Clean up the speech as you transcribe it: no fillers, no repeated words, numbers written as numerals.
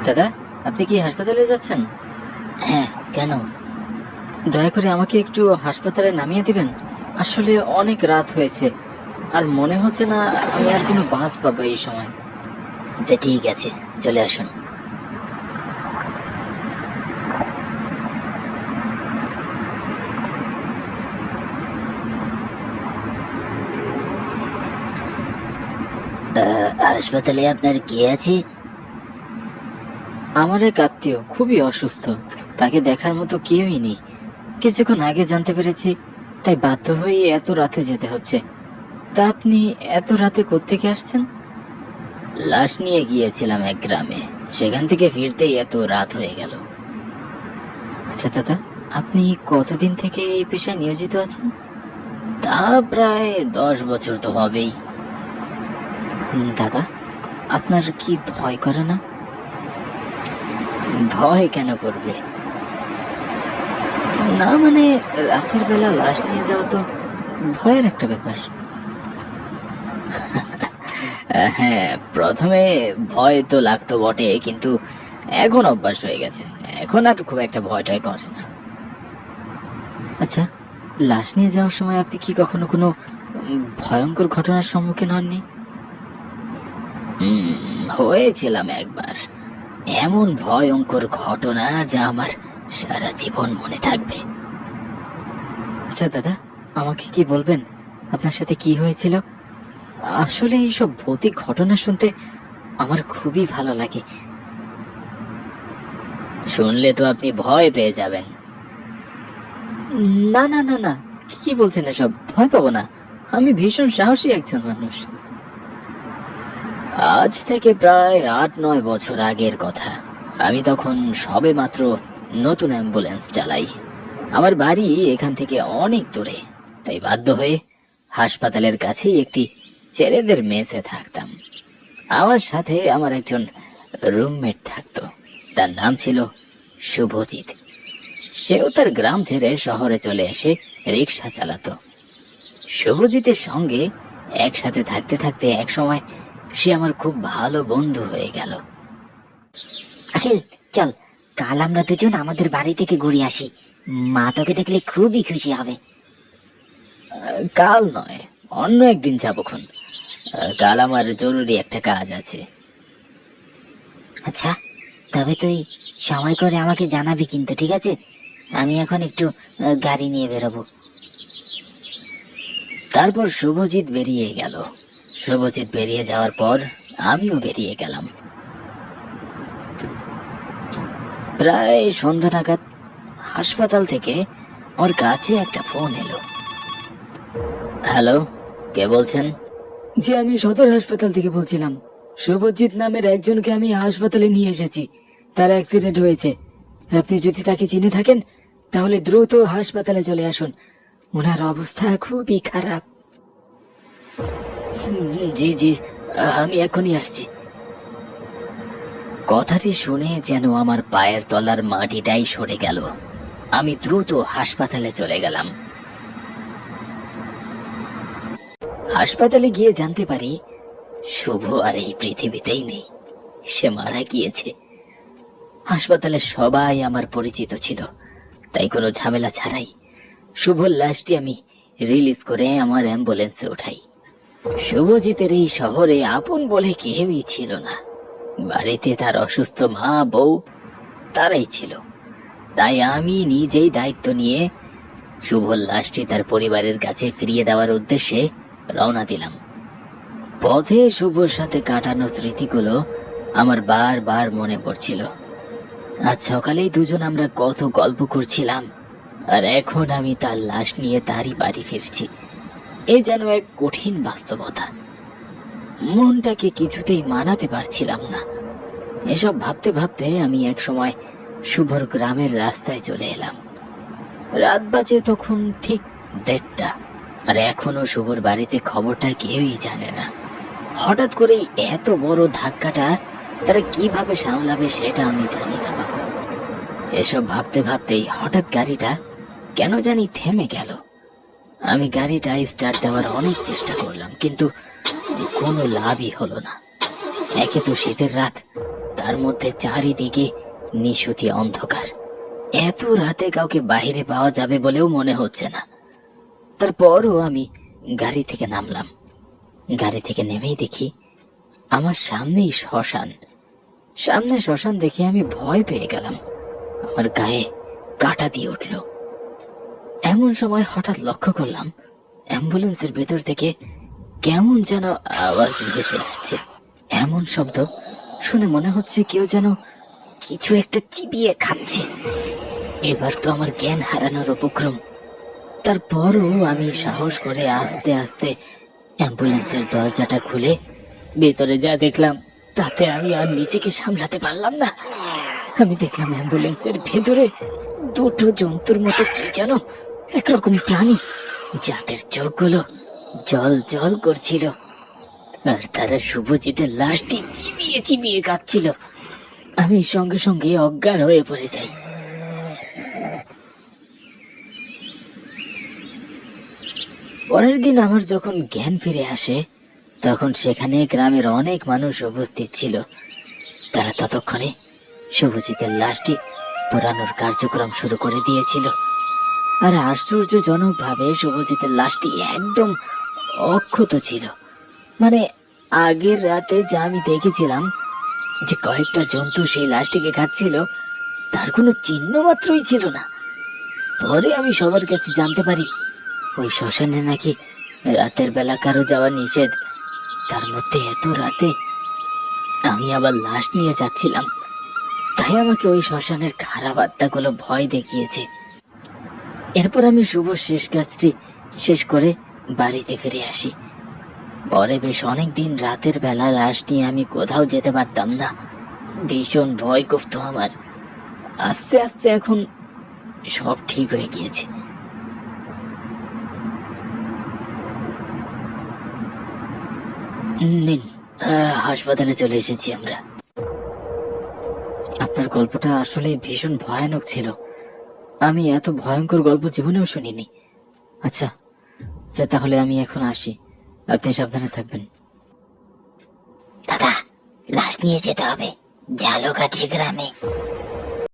দাদা, আপনি কি হাসপাতালে যাচ্ছেন? হ্যাঁ, কেন? দয়া করে আমাকে একটু হাসপাতালে নামিয়ে দিবেন। আসলে অনেক রাত হয়েছে, আর মনে হচ্ছে না আমি আর কোনো বাস পাবো এই সময়। আচ্ছা ঠিক আছে, চলে আসুন। হাসপাতালে আপনার কে আছে? আমার এক আত্মীয় খুবই অসুস্থ, তাকে দেখার মতো কেউই নেই। কিছুক্ষণ আগে জানতে পেরেছি, তাই বাধ্য হয়ে এত রাতে যেতে হচ্ছে। তা আপনি এত রাতে কোত্থেকে আসছেন? লাশ নিয়ে গিয়েছিলাম এক গ্রামে, সেখান থেকে ফিরতেই এত রাত হয়ে গেল। আচ্ছা দাদা, আপনি কতদিন থেকে এই পেশায় নিয়োজিত আছেন? তা প্রায় 10 বছর তো হবেই। দাদা, আপনার কি ভয় করে না? ভয় কেন করবে? না মানে, রাতের বেলা লাশ নিয়ে যাওয়া তো ভয়ের একটা ব্যাপার। হ্যাঁ, প্রথমে ভয় তো লাগতো বটে, কিন্তু এখন অভ্যাস হয়ে গেছে। এখন আর খুব একটা ভয় টয় করে না। আচ্ছা, লাশ নিয়ে যাওয়ার সময় আপনি কি কখনো কোনো ভয়ঙ্কর ঘটনার সম্মুখীন হননি? হয়েছিলাম একবার। এমন ভয়ঙ্কর ঘটনা যা আমার সারা জীবন মনে থাকবে। আচ্ছা দাদা, আমাকে কি বলবেন আপনার সাথে কি হয়েছিল? আসলে এইসব ভৌতিক ঘটনা শুনতে আমার খুবই ভালো লাগে। শুনলে তো আপনি ভয় পেয়ে যাবেন। না না না না, কি বলছেন এসব? ভয় পাবো না, আমি ভীষণ সাহসী একজন মানুষ। আজ থেকে প্রায় 8-9 বছর আগের কথা। আমি তখন সবে মাত্র নতুন অ্যাম্বুলেন্স চালাই। আমার বাড়ি এখান থেকে অনেক দূরে, তাই বাধ্য হয়ে হাসপাতালের কাছেই একটি ছেলেদের মেসে থাকতাম। আমার সাথে আমার একজন রুমমেট থাকতো, তার নাম ছিল শুভজিৎ। সেও তার গ্রাম ছেড়ে শহরে চলে এসে রিক্সা চালাতো। শুভজিতের সঙ্গে একসাথে থাকতে থাকতে এক সময় সে আমার খুব ভালো বন্ধু হয়ে গেল। আখিল, চল কাল আমরা দুজন আমাদের বাড়ি থেকে ঘুরে আসি। মা তোকে দেখলে খুবই খুশি হবে। কাল নয়, অন্য একদিন যাবক্ষণ। কাল আমার জরুরি একটা কাজ আছে। আচ্ছা, তবে তুই সময় করে আমাকে জানাবি কিন্তু, ঠিক আছে? আমি এখন একটু গাড়ি নিয়ে বেরোবো। তারপর শুভজিৎ বেরিয়ে গেল। শুভজিৎ বেরিয়ে যাওয়ার পর আমিও বেরিয়ে গেলাম। প্রায় সন্ধ্যা নাগাদ হাসপাতাল থেকে ওর কাছে একটা ফোন এলো। হ্যালো, কে বলছেন? জি, আমি সদর হাসপাতাল থেকে বলছিলাম। শুভজিৎ নামের একজনকে আমি হাসপাতালে নিয়ে এসেছি, তার অ্যাক্সিডেন্ট হয়েছে। আপনি যদি তাকে চিনে থাকেন তাহলে দ্রুত হাসপাতালে চলে আসুন, ওনার অবস্থা খুবই খারাপ। জি জি, আমি এখনই আসছি। কথাটি শুনে যেন আমার পায়ের তলার মাটিটাই সরে গেল। আমি দ্রুত হাসপাতালে চলে গেলাম। হাসপাতালে গিয়ে জানতে পারি শুভ আর এই পৃথিবীতেই নেই, সে মারা গিয়েছে। হাসপাতালে সবাই আমার পরিচিত ছিল, তাই কোনো ঝামেলা ছাড়াই শুভর লাশটি আমি রিলিজ করে আমার অ্যাম্বুলেন্সে উঠাই। শুভজিতের এই শহরে আপন বলে কেউই ছিল না। বাড়িতে তার অসুস্থ মা বউ তারাই ছিল, তাই আমি নিজেই দায়িত্ব নিয়ে শুভর লাশটি তার পরিবারের কাছে ফিরিয়ে দেওয়ার উদ্দেশ্যে রওনা দিলাম। পথে শুভর সাথে কাটানো স্মৃতিগুলো আমার বারবার মনে পড়ছিল। আজ সকালেই দুজন আমরা কত গল্প করছিলাম, আর এখন আমি তার লাশ নিয়ে তারই বাড়ি ফিরছি। এ যেন এক কঠিন বাস্তবতা। মনটাকে কিছুতেই মানাতে পারছিলাম না। এসব ভাবতে ভাবতে আমি এক সময় শুভর গ্রামের রাস্তায় চলে এলাম। রাত বাজে তখন ঠিক 1:30, আর এখনো শুভর বাড়িতে খবরটা কেউই জানে না। হঠাৎ করেই এত বড় ধাক্কাটা তারা কিভাবে সামলাবে সেটা আমি জানি না বাবা। এসব ভাবতে ভাবতেই হঠাৎ গাড়িটা কেন জানি থেমে গেল। আমি গাড়িটা স্টার্ট দেওয়ার অনেক চেষ্টা করলাম, কিন্তু কোনো লাভই হলো না। একে তো শীতের রাত, তার মধ্যে চারিদিকে নিশুতি অন্ধকার। এত রাতে কাউকে বাইরে পাওয়া যাবে বলেও মনে হচ্ছে না। তারপরও আমি গাড়ি থেকে নামলাম। গাড়ি থেকে নেমেই দেখি আমার সামনেই শ্মশান। সামনে শ্মশান দেখে আমি ভয় পেয়ে গেলাম, আমার গায়ে কাঁটা দিয়ে উঠল। এমন সময় হঠাৎ লক্ষ্য করলাম অ্যাম্বুলেন্সের ভেতর থেকে কেমন যেন আওয়াজ ভেসে আসছে। এমন শব্দ শুনে মনে হচ্ছে কেউ যেন কিছু একটা চিবিয়ে খাচ্ছে। এবার তো আমার জ্ঞান হারানোর উপক্রম। তারপরও আমি সাহস করে আস্তে আস্তে অ্যাম্বুলেন্সের দরজাটা খুলে ভেতরে যা দেখলাম তাতে আমি আর নিজেকে সামলাতে পারলাম না। আমি দেখলাম অ্যাম্বুলেন্সের ভেতরে দুটো জন্তুর মতো কি যেন একরকম প্রাণী, যাদের চোখগুলো জল জল করছিল, আর তারা শুভজিতের লাশটি চিবিয়ে চিবিয়ে কাঁদছিল। আমি সঙ্গে সঙ্গে অজ্ঞান হয়ে পড়ে যাই। পরের দিন আমার যখন জ্ঞান ফিরে আসে তখন সেখানে গ্রামের অনেক মানুষ উপস্থিত ছিল। তারা ততক্ষণে শুভজিতের লাশটি পোড়ানোর কার্যক্রম শুরু করে দিয়েছিল। আর আশ্চর্যজনকভাবে শুভজিতের লাশটি একদম অক্ষত ছিল। মানে আগের রাতে যা আমি দেখেছিলাম যে কয়েকটা জন্তু সেই লাশটিকে খাচ্ছিল, তার কোনো চিহ্ন মাত্রই ছিল না। পরে আমি সবার কাছে জানতে পারি ওই শ্মশানে নাকি রাতের বেলা কারো যাওয়া নিষেধ। তার মধ্যে এত রাতে আমি আবার লাশ নিয়ে যাচ্ছিলাম, তাই আমাকে ওই শ্মশানের খারাপ আত্মাগুলো ভয় দেখিয়েছে। এরপর আমি শুভ শেষ কাজটি শেষ করে বাড়িতে ফিরে আসি। পরে বেশ অনেকদিন রাতের বেলা লাশ নিয়ে আমি কোথাও যেতে পারতাম না, ভীষণ ভয় করতো আমার। আস্তে আস্তে এখন সব ঠিক হয়ে গিয়েছে। নিন, হাসপাতালে চলে এসেছি আমরা। আপনার গল্পটা আসলে ভীষণ ভয়ানক ছিল। আমি এত ভয়ঙ্কর গল্প জীবনেও শুনিনি। আচ্ছা আচ্ছা, তাহলে আমি এখন আসি। আপনি সাবধানে থাকবেন। দাদা, লাশ নিয়ে যেতে হবে ঝালকাঠি গ্রামে।